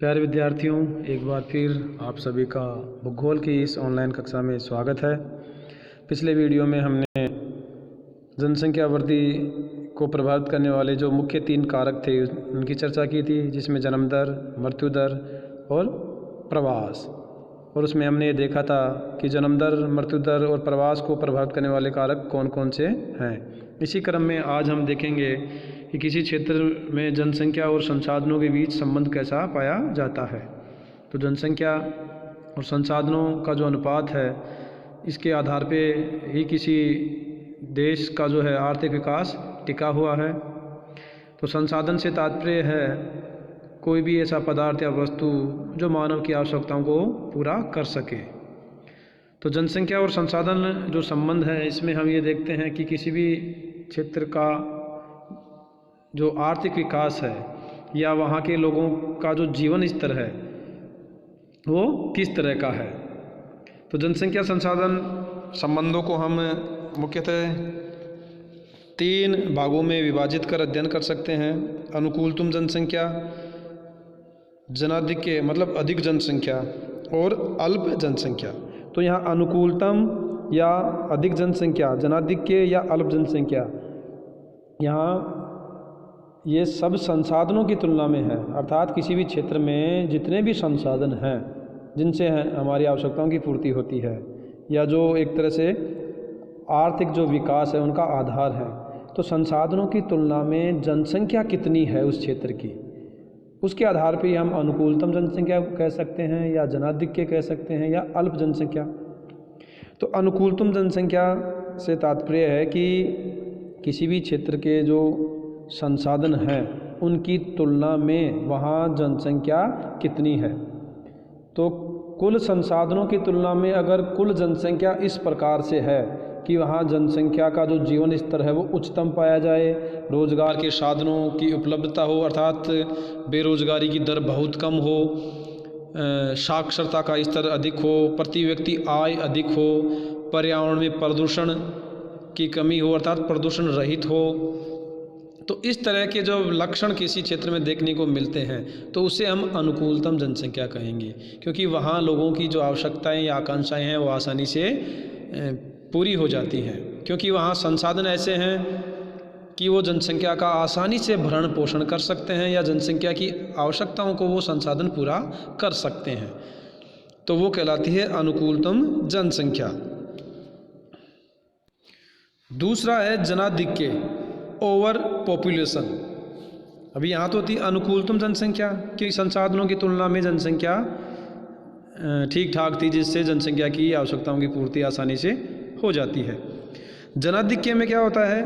प्यारे विद्यार्थियों, एक बार फिर आप सभी का भूगोल की इस ऑनलाइन कक्षा में स्वागत है। पिछले वीडियो में हमने जनसंख्या वृद्धि को प्रभावित करने वाले जो मुख्य 3 कारक थे उनकी चर्चा की थी, जिसमें जन्म दर, मृत्यु दर और प्रवास। और उसमें हमने ये देखा था कि जन्म दर, मृत्यु दर और प्रवास को प्रभावित करने वाले कारक कौन कौन से हैं। इसी क्रम में आज हम देखेंगे कि किसी क्षेत्र में जनसंख्या और संसाधनों के बीच संबंध कैसा पाया जाता है। तो जनसंख्या और संसाधनों का जो अनुपात है, इसके आधार पे ही किसी देश का जो है आर्थिक विकास टिका हुआ है। तो संसाधन से तात्पर्य है कोई भी ऐसा पदार्थ या वस्तु जो मानव की आवश्यकताओं को पूरा कर सके। तो जनसंख्या और संसाधन जो संबंध है, इसमें हम ये देखते हैं कि किसी भी क्षेत्र का जो आर्थिक विकास है या वहाँ के लोगों का जो जीवन स्तर है वो किस तरह का है। तो जनसंख्या संसाधन संबंधों को हम मुख्यतः 3 भागों में विभाजित कर अध्ययन कर सकते हैं। अनुकूलतम जनसंख्या, जनाधिक्य मतलब अधिक जनसंख्या, और अल्प जनसंख्या। तो यहाँ अनुकूलतम या अधिक जनसंख्या, जनाधिक्य या अल्प जनसंख्या, यहाँ ये सब संसाधनों की तुलना में है। अर्थात किसी भी क्षेत्र में जितने भी संसाधन हैं जिनसे हमारी आवश्यकताओं की पूर्ति होती है या जो एक तरह से आर्थिक जो विकास है उनका आधार है, तो संसाधनों की तुलना में जनसंख्या कितनी है उस क्षेत्र की, उसके आधार पर हम अनुकूलतम जनसंख्या कह सकते हैं या जनाधिक्य कह सकते हैं या अल्प जनसंख्या। तो अनुकूलतम जनसंख्या से तात्पर्य है कि किसी भी क्षेत्र के जो संसाधन हैं उनकी तुलना में वहाँ जनसंख्या कितनी है। तो कुल संसाधनों की तुलना में अगर कुल जनसंख्या इस प्रकार से है कि वहाँ जनसंख्या का जो जीवन स्तर है वो उच्चतम पाया जाए, रोजगार के साधनों की उपलब्धता हो, अर्थात बेरोजगारी की दर बहुत कम हो, साक्षरता का स्तर अधिक हो, प्रति व्यक्ति आय अधिक हो, पर्यावरण में प्रदूषण की कमी हो अर्थात प्रदूषण रहित हो, तो इस तरह के जो लक्षण किसी क्षेत्र में देखने को मिलते हैं तो उसे हम अनुकूलतम जनसंख्या कहेंगे, क्योंकि वहाँ लोगों की जो आवश्यकताएं या आकांक्षाएं हैं वो आसानी से पूरी हो जाती हैं, क्योंकि वहाँ संसाधन ऐसे हैं कि वो जनसंख्या का आसानी से भरण पोषण कर सकते हैं या जनसंख्या की आवश्यकताओं को वो संसाधन पूरा कर सकते हैं। तो वो कहलाती है अनुकूलतम जनसंख्या। दूसरा है जनाधिक्य, ओवर पॉपुलेशन। अभी यहाँ तो थी अनुकूलतम जनसंख्या कि संसाधनों की तुलना में जनसंख्या ठीक ठाक थी, जिससे जनसंख्या की आवश्यकताओं की पूर्ति आसानी से हो जाती है। जनाधिक्य में क्या होता है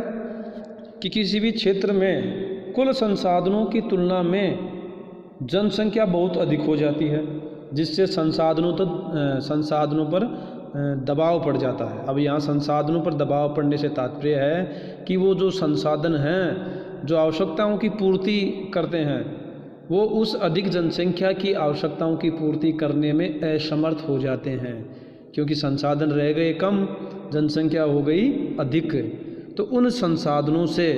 कि किसी भी क्षेत्र में कुल संसाधनों की तुलना में जनसंख्या बहुत अधिक हो जाती है, जिससे संसाधनों पर दबाव पड़ जाता है। अब यहाँ संसाधनों पर दबाव पड़ने से तात्पर्य है कि वो जो संसाधन हैं जो आवश्यकताओं की पूर्ति करते हैं वो उस अधिक जनसंख्या की आवश्यकताओं की पूर्ति करने में असमर्थ हो जाते हैं, क्योंकि संसाधन रह गए कम, जनसंख्या हो गई अधिक। तो उन संसाधनों से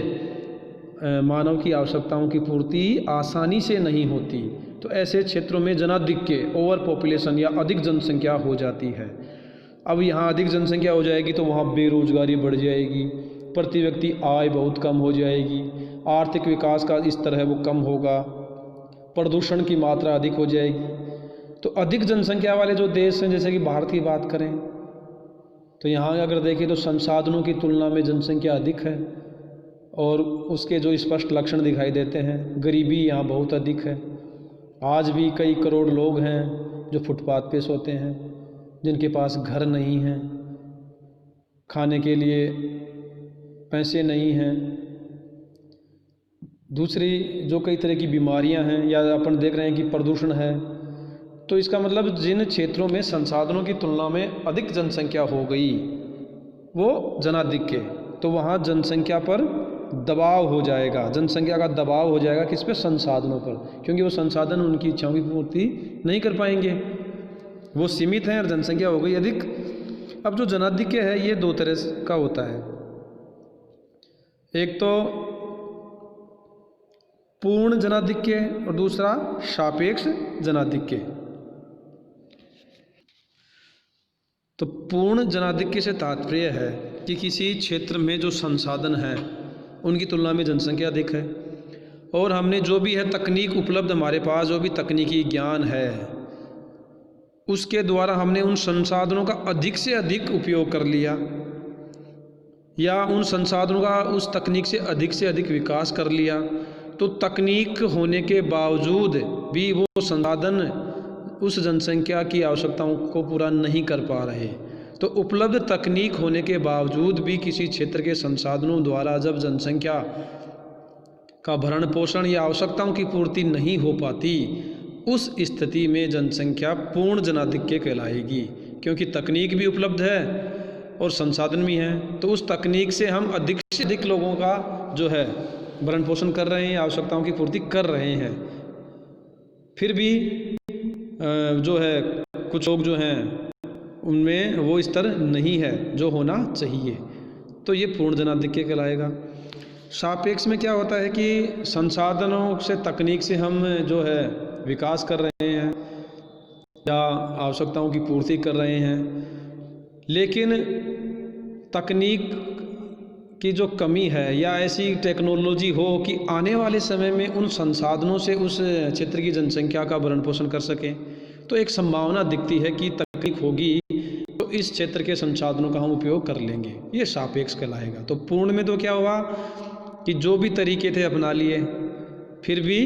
मानव की आवश्यकताओं की पूर्ति आसानी से नहीं होती। तो ऐसे क्षेत्रों में जनाधिक्य, ओवर पॉपुलेशन या अधिक जनसंख्या हो जाती है। अब यहाँ अधिक जनसंख्या हो जाएगी तो वहाँ बेरोजगारी बढ़ जाएगी, प्रति व्यक्ति आय बहुत कम हो जाएगी, आर्थिक विकास का स्तर है वो कम होगा, प्रदूषण की मात्रा अधिक हो जाएगी। तो अधिक जनसंख्या वाले जो देश हैं, जैसे कि भारत की बात करें तो यहाँ अगर देखें तो संसाधनों की तुलना में जनसंख्या अधिक है और उसके जो स्पष्ट लक्षण दिखाई देते हैं, गरीबी यहाँ बहुत अधिक है। आज भी कई करोड़ लोग हैं जो फुटपाथ पे सोते हैं, जिनके पास घर नहीं हैं, खाने के लिए पैसे नहीं हैं। दूसरी जो कई तरह की बीमारियां हैं या अपन देख रहे हैं कि प्रदूषण है। तो इसका मतलब जिन क्षेत्रों में संसाधनों की तुलना में अधिक जनसंख्या हो गई वो जनाधिक्य, तो वहाँ जनसंख्या पर दबाव हो जाएगा, जनसंख्या का दबाव हो जाएगा किस पे, संसाधनों पर, क्योंकि वो संसाधन उनकी इच्छाओं की पूर्ति नहीं कर पाएंगे, वो सीमित हैं और जनसंख्या हो गई अधिक। अब जो जनाधिक्य है ये 2 तरह का होता है। एक तो पूर्ण जनाधिक्य और दूसरा सापेक्ष जनाधिक्य। तो पूर्ण जनाधिक्य से तात्पर्य है कि किसी क्षेत्र में जो संसाधन हैं उनकी तुलना में जनसंख्या अधिक है, और हमने जो भी है तकनीक उपलब्ध, हमारे पास जो भी तकनीकी ज्ञान है उसके द्वारा हमने उन संसाधनों का अधिक से अधिक उपयोग कर लिया, या उन संसाधनों का उस तकनीक से अधिक विकास कर लिया। तो तकनीक होने के बावजूद भी वो संसाधन उस जनसंख्या की आवश्यकताओं को पूरा नहीं कर पा रहे। तो उपलब्ध तकनीक होने के बावजूद भी किसी क्षेत्र के संसाधनों द्वारा जब जनसंख्या का भरण पोषण या आवश्यकताओं की पूर्ति नहीं हो पाती, उस स्थिति में जनसंख्या पूर्ण जनाधिक्य कहलाएगी, क्योंकि तकनीक भी उपलब्ध है और संसाधन भी हैं। तो उस तकनीक से हम अधिक से अधिक लोगों का जो है भरण पोषण कर रहे हैं, आवश्यकताओं की पूर्ति कर रहे हैं, फिर भी जो है कुछ लोग जो हैं उनमें वो स्तर नहीं है जो होना चाहिए, तो ये पूर्ण जनाधिक्य कहलाएगा। सापेक्ष में क्या होता है कि संसाधनों से, तकनीक से हम जो है विकास कर रहे हैं या आवश्यकताओं की पूर्ति कर रहे हैं, लेकिन तकनीक की जो कमी है या ऐसी टेक्नोलॉजी हो कि आने वाले समय में उन संसाधनों से उस क्षेत्र की जनसंख्या का भरण पोषण कर सकें, तो एक संभावना दिखती है कि तकनीक होगी तो इस क्षेत्र के संसाधनों का हम उपयोग कर लेंगे, ये सापेक्ष कहलाएगा। तो पूर्ण में तो क्या हुआ कि जो भी तरीके थे अपना लिए, फिर भी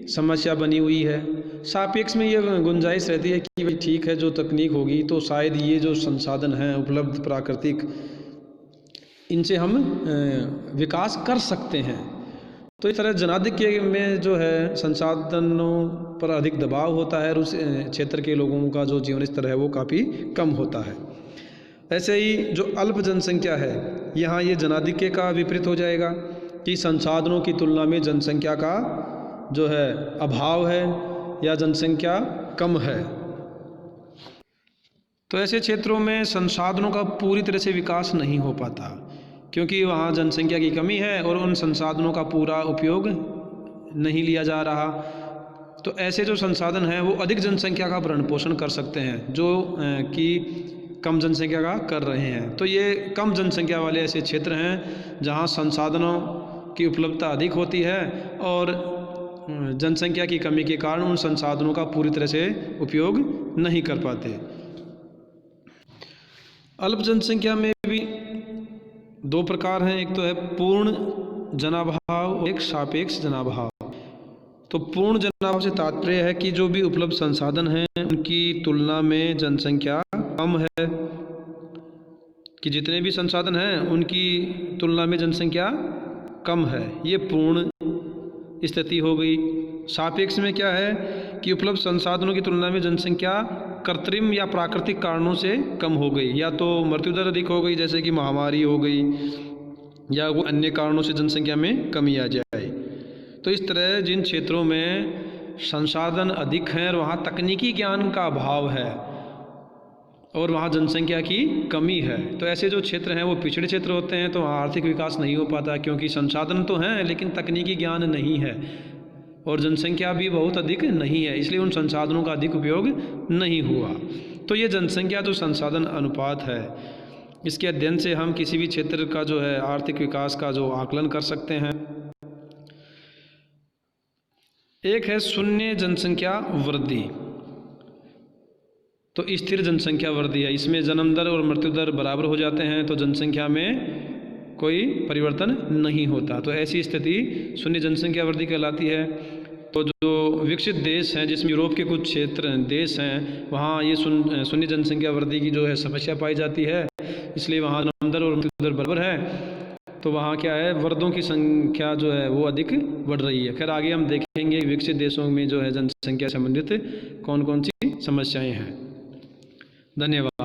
समस्या बनी हुई है। सापेक्ष में ये गुंजाइश रहती है कि भाई ठीक है, जो तकनीक होगी तो शायद ये जो संसाधन हैं उपलब्ध प्राकृतिक, इनसे हम विकास कर सकते हैं। तो इस तरह जनाधिक्य में जो है संसाधनों पर अधिक दबाव होता है और उस क्षेत्र के लोगों का जो जीवन स्तर है वो काफ़ी कम होता है। ऐसे ही जो अल्प जनसंख्या है, यहाँ ये जनाधिक्य का विपरीत हो जाएगा कि संसाधनों की तुलना में जनसंख्या का जो है अभाव है या जनसंख्या कम है। तो ऐसे क्षेत्रों में संसाधनों का पूरी तरह से विकास नहीं हो पाता, क्योंकि वहाँ जनसंख्या की कमी है और उन संसाधनों का पूरा उपयोग नहीं लिया जा रहा। तो ऐसे जो संसाधन हैं वो अधिक जनसंख्या का भरण पोषण कर सकते हैं, जो कि कम जनसंख्या का कर रहे हैं। तो ये कम जनसंख्या वाले ऐसे क्षेत्र हैं जहाँ संसाधनों की उपलब्धता अधिक होती है और जनसंख्या की कमी के कारण उन संसाधनों का पूरी तरह से उपयोग नहीं कर पाते। अल्प जनसंख्या में भी दो प्रकार हैं, एक तो है पूर्ण जनाभाव और एक सापेक्ष जनाभाव। तो पूर्ण जनाभाव से तात्पर्य है कि जो भी उपलब्ध संसाधन हैं उनकी तुलना में जनसंख्या कम है, कि जितने भी संसाधन हैं उनकी तुलना में जनसंख्या कम है, ये पूर्ण स्थिति हो गई। सापेक्ष में क्या है कि उपलब्ध संसाधनों की तुलना में जनसंख्या कृत्रिम या प्राकृतिक कारणों से कम हो गई, या तो मृत्यु दर अधिक हो गई जैसे कि महामारी हो गई, या वो अन्य कारणों से जनसंख्या में कमी आ जाए। तो इस तरह जिन क्षेत्रों में संसाधन अधिक हैं और वहाँ तकनीकी ज्ञान का अभाव है और वहाँ जनसंख्या की कमी है, तो ऐसे जो क्षेत्र हैं वो पिछड़े क्षेत्र होते हैं, तो वहाँ आर्थिक विकास नहीं हो पाता, क्योंकि संसाधन तो हैं लेकिन तकनीकी ज्ञान नहीं है और जनसंख्या भी बहुत अधिक नहीं है, इसलिए उन संसाधनों का अधिक उपयोग नहीं हुआ। तो ये जनसंख्या जो संसाधन अनुपात है, इसके अध्ययन से हम किसी भी क्षेत्र का जो है आर्थिक विकास का जो आकलन कर सकते हैं। एक है शून्य जनसंख्या वृद्धि। तो स्थिर जनसंख्या वृद्धि है, इसमें जन्म दर और मृत्यु दर बराबर हो जाते हैं, तो जनसंख्या में कोई परिवर्तन नहीं होता। तो ऐसी स्थिति शून्य जनसंख्या वृद्धि कहलाती है। तो जो विकसित देश हैं, जिसमें यूरोप के कुछ क्षेत्र देश हैं, वहाँ ये शून्य जनसंख्या वृद्धि की जो है समस्या पाई जाती है, इसलिए वहाँ जन्म दर और मृत्यु दर बराबर है। तो वहाँ क्या है, वृद्धों की संख्या जो है वो अधिक बढ़ रही है। खैर आगे हम देखेंगे विकसित देशों में जो है जनसंख्या संबंधित कौन कौन सी समस्याएं हैं। धन्यवाद।